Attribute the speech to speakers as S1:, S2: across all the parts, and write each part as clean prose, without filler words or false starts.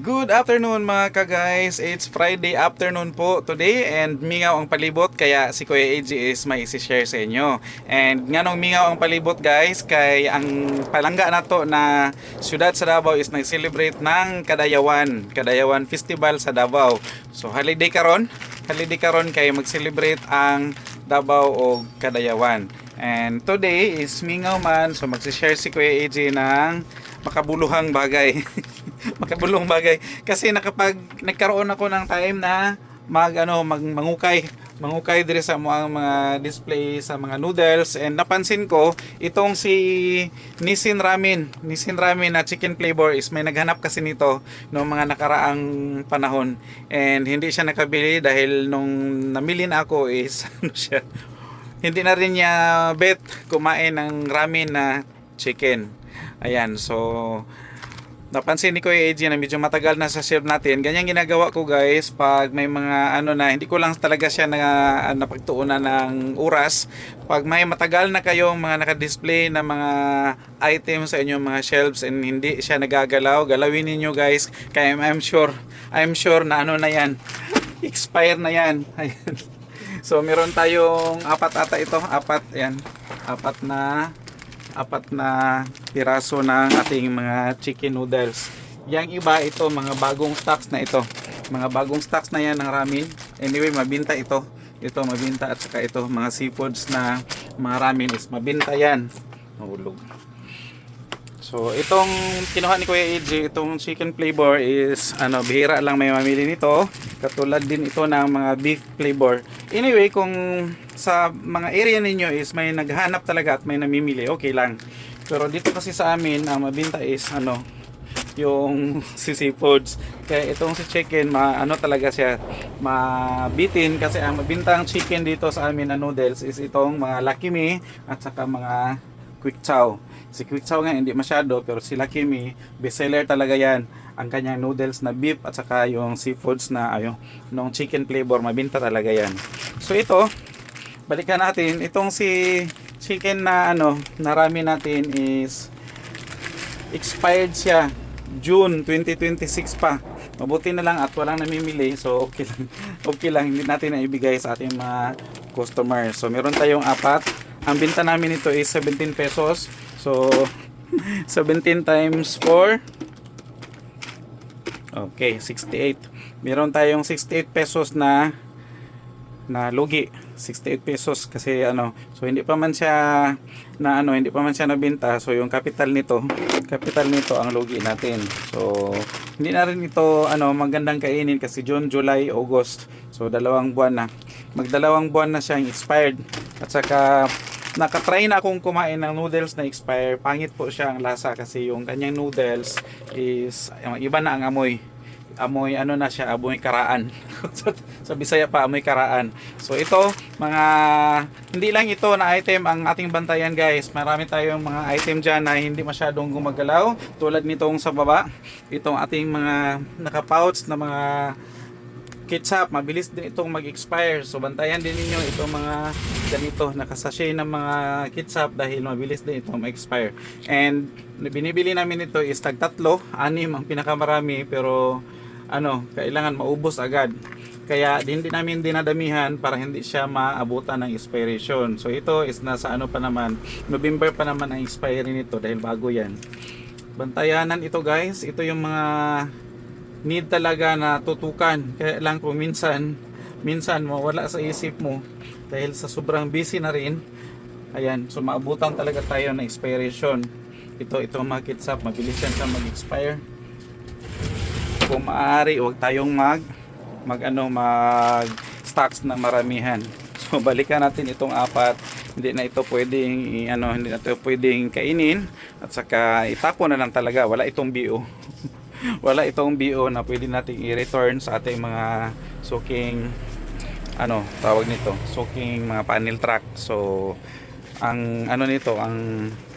S1: Good afternoon mga ka-guys. It's Friday afternoon po today and mingaw ang palibot kaya si Kuya AJ is may isi-share sa inyo. And nganong mingaw ang palibot guys kay ang palangga na to na siyudad sa Davao is nag-celebrate ng Kadayawan Festival sa Davao. So holiday karon kay mag-celebrate ang Davao o Kadayawan. And today is mingaw man, so magsi-share si Kuya AJ ng makabuluhang bagay. Makabulong bagay kasi nagkaroon ako ng time na mangukay dire sa mga display sa mga noodles, and napansin ko itong si Nissin Ramen na chicken flavor is may naghanap kasi nito noong mga nakaraang panahon, and hindi siya nakabili dahil nung namili na ako is ano siya, hindi na rin niya bet kumain ng ramen na chicken. Ayan, so napansin ni Kuya AJ na medyo matagal na sa shelf natin. Ganyan ginagawa ko guys pag may mga na hindi ko lang talaga siya napagtuunan ng oras. Pag may matagal na kayong mga naka-display na mga items sa inyong mga shelves and hindi siya nagagalaw, galawin niyo guys. Kaya I'm sure na na yan. Expire na yan. Ayan. So meron tayong apat na piraso ng ating mga chicken noodles. Yang iba ito mga bagong stocks na ito. Mga bagong stocks na yan ng ramen. Anyway, mabinta ito. Ito mabinta, at saka ito mga seafoods na mga ramen is mabinta yan. Mahulog. So itong kinuha ni Kuya AJ, itong chicken flavor is bihira lang may mamili nito. Katulad din ito ng mga beef flavor. Anyway, kung sa mga area ninyo is may naghanap talaga at may namimili, okay lang. Pero dito kasi sa amin ang mabinta is yung seafoods. Kaya itong si chicken talaga siya mabitin, kasi ang mabintang chicken dito sa amin na noodles is itong mga Lucky Me at saka mga Quick Chow. Si Quick Chow nga hindi masyado, pero si Lucky Me bestseller talaga yan. Ang kanyang noodles na beef at saka yung seafoods na nung chicken flavor, mabinta talaga yan. So ito, balikan natin itong si chicken na na ramen natin is expired siya June 2026 pa. Mabuti na lang at walang namimili, so okay lang hindi natin na ibigay sa ating mga customers. So meron tayong apat. Ang binta namin ito is 17 pesos. So 17 times 4, okay, 68. Meron tayong 68 pesos na lugi. 68 pesos kasi so hindi pa man siya nabenta. So yung capital nito ang lugi natin. So hindi na rin ito magandang kainin kasi June, July, August. So magdalawang buwan na siyang expired. At saka nakatry na akong kumain ng noodles na expire. Pangit po siya ang lasa kasi yung kanyang noodles is iba na ang amoy na siya, amoy karaan. Sa Bisaya pa, amoy karaan. So ito, hindi lang ito na item ang ating bantayan guys. Marami tayong mga item dyan na hindi masyadong gumagalaw, tulad nitong sa baba, itong ating mga naka-pouch na mga ketchup, mabilis din itong mag-expire. So bantayan din ninyo itong mga ganito nakasachet ng mga ketchup dahil mabilis din itong mag-expire. And binibili namin ito is tag 3, 6 ang pinakamarami, pero kailangan maubos agad. Kaya hindi namin dinadamihan para hindi siya maabutan ng expiration. So ito is nasa pa naman, November pa naman ang expiry nito dahil bago yan. Bantayanan ito guys. Ito yung mga need talaga na tutukan. Kaya lang kung minsan mawala sa isip mo dahil sa sobrang busy na rin. Ayan, so maabutan talaga tayo ng expiration. Ito mga ketchup, mabilis yan sa mag-expire. Kung maaari, huwag tayong mag stocks na maramihan. So balikan natin itong apat. Hindi na ito pwedeng kainin, at saka itapon na lang talaga. Wala itong BO. Wala itong BO na pwede nating i-return sa ating mga suking tawag nito, suking mga panel truck. So ang ang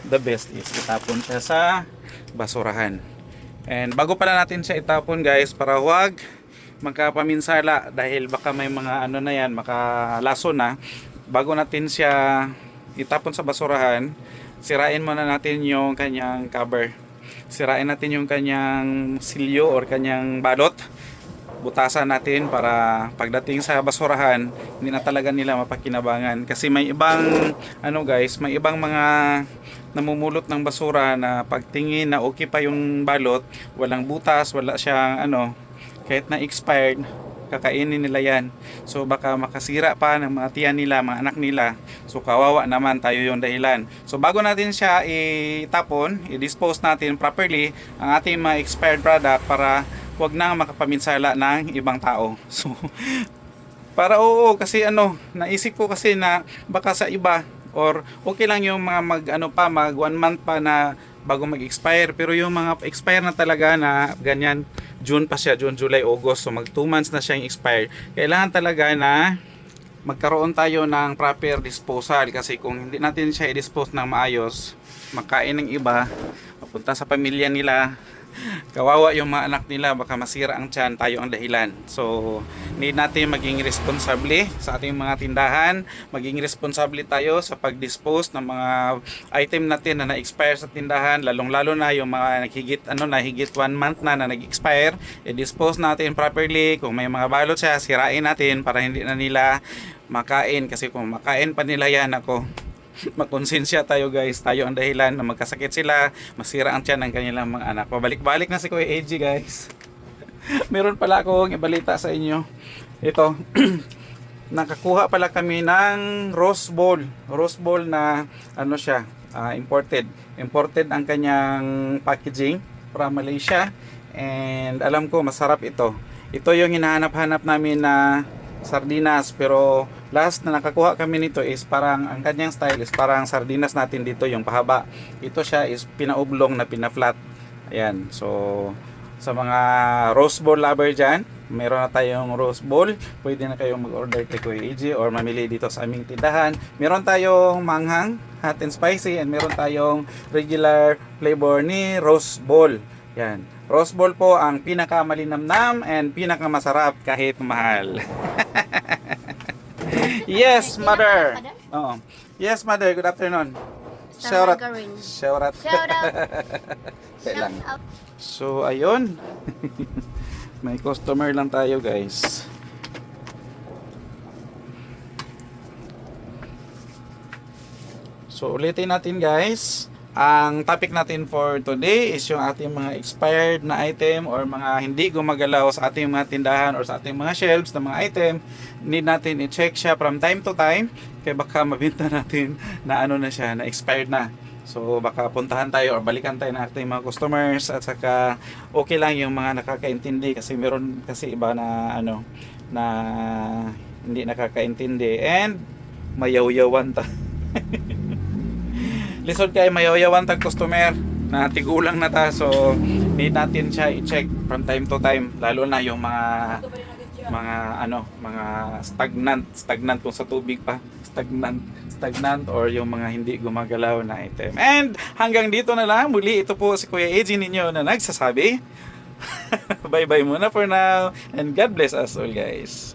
S1: the best is itapon siya sa basurahan. And bago pala natin siya itapon guys, para huwag magkapaminsala dahil baka may mga makalaso na, bago natin siya itapon sa basurahan, sirain muna natin yung kanyang cover. sirain natin yung kanyang silyo or kanyang balot, butasan natin para pagdating sa basurahan hindi na talaga nila mapakinabangan. Kasi may ibang ano guys, may ibang mga namumulot ng basura na pagtingin na okay pa yung balot, walang butas, wala siyang ano, kahit na expired, kakainin nila yan. So baka makasira pa ng mga tiyan nila, mga anak nila. So kawawa naman, tayo yung dahilan. So bago natin siya itapon, i-dispose natin properly ang ating mga expired product para wag na makapaminsala ng ibang tao. So para oo, kasi ano, naisip ko kasi na baka sa iba or okay lang yung mga mag 1 month pa na bago mag-expire, pero yung mga expire na talaga na ganyan, June pa siya, June, July, August, so mag 2 months na siyang expire, kailangan talaga na magkaroon tayo ng proper disposal. Kasi kung hindi natin siya i-dispose ng maayos, makain ng iba, mapunta sa pamilya nila, kawawa yung mga anak nila, baka masira ang tiyan, tayo ang dahilan. So need natin maging responsable sa ating mga tindahan, maging responsable tayo sa pag-dispose ng mga item natin na na-expire sa tindahan, lalong-lalo na yung mga higit 1 month na nag-expire, i-dispose natin properly. Kung may mga balot siya, sirain natin para hindi na nila makain. Kasi kung makain pa nila yan, ako, makonsensya tayo guys, tayo ang dahilan na magkasakit sila, masira ang tiyan ng kanilang mga anak. Pabalik-balik na si Kuya AG guys. Meron pala akong ibalita sa inyo. Ito, nakakuha pala kami ng rose ball. Rose ball na ano siya, imported. Imported ang kanyang packaging from Malaysia. And alam ko masarap ito. Ito yung hinahanap-hanap namin na sardinas, pero last na nakakuha kami nito is parang ang kanyang style is parang sardinas natin dito yung pahaba. Ito siya is pinaublong na pinaflat. Ayan, so sa mga rose ball lover dyan, meron na tayong rose ball, pwede na kayong mag-order kay Kuya AG or mamili dito sa aming tindahan. Meron tayong manghang, hot and spicy, and meron tayong regular flavor ni rose ball. Yan, rose ball po ang pinakamalinamnam and pinakamasarap kahit mahal. Yes, mother. Oo. Yes, mother. Good afternoon. Shout out. Shout out.
S2: Shout out.
S1: Kailan? So, ayun. May customer lang tayo, guys. So, ulitin natin, guys. Ang topic natin for today is yung ating mga expired na item or mga hindi gumagalaw sa ating mga tindahan or sa ating mga shelves na mga item. Need natin i-check siya from time to time kaya baka mabenta natin na ano na siya, na expired na. So baka puntahan tayo or balikan tayo ng ating mga customers, at saka okay lang yung mga nakakaintindi kasi meron kasi iba na ano na hindi nakakaintindi and mayaw-yawan ta. Lisod kay mayaw-yawan tag customer na tigulang na ta, so need natin siya i-check from time to time, lalo na yung mga stagnant kung sa tubig pa, stagnant or yung mga hindi gumagalaw na item. And hanggang dito na lang muli, ito po si Kuya AG ninyo na nagsasabi bye bye muna for now and God bless us all guys.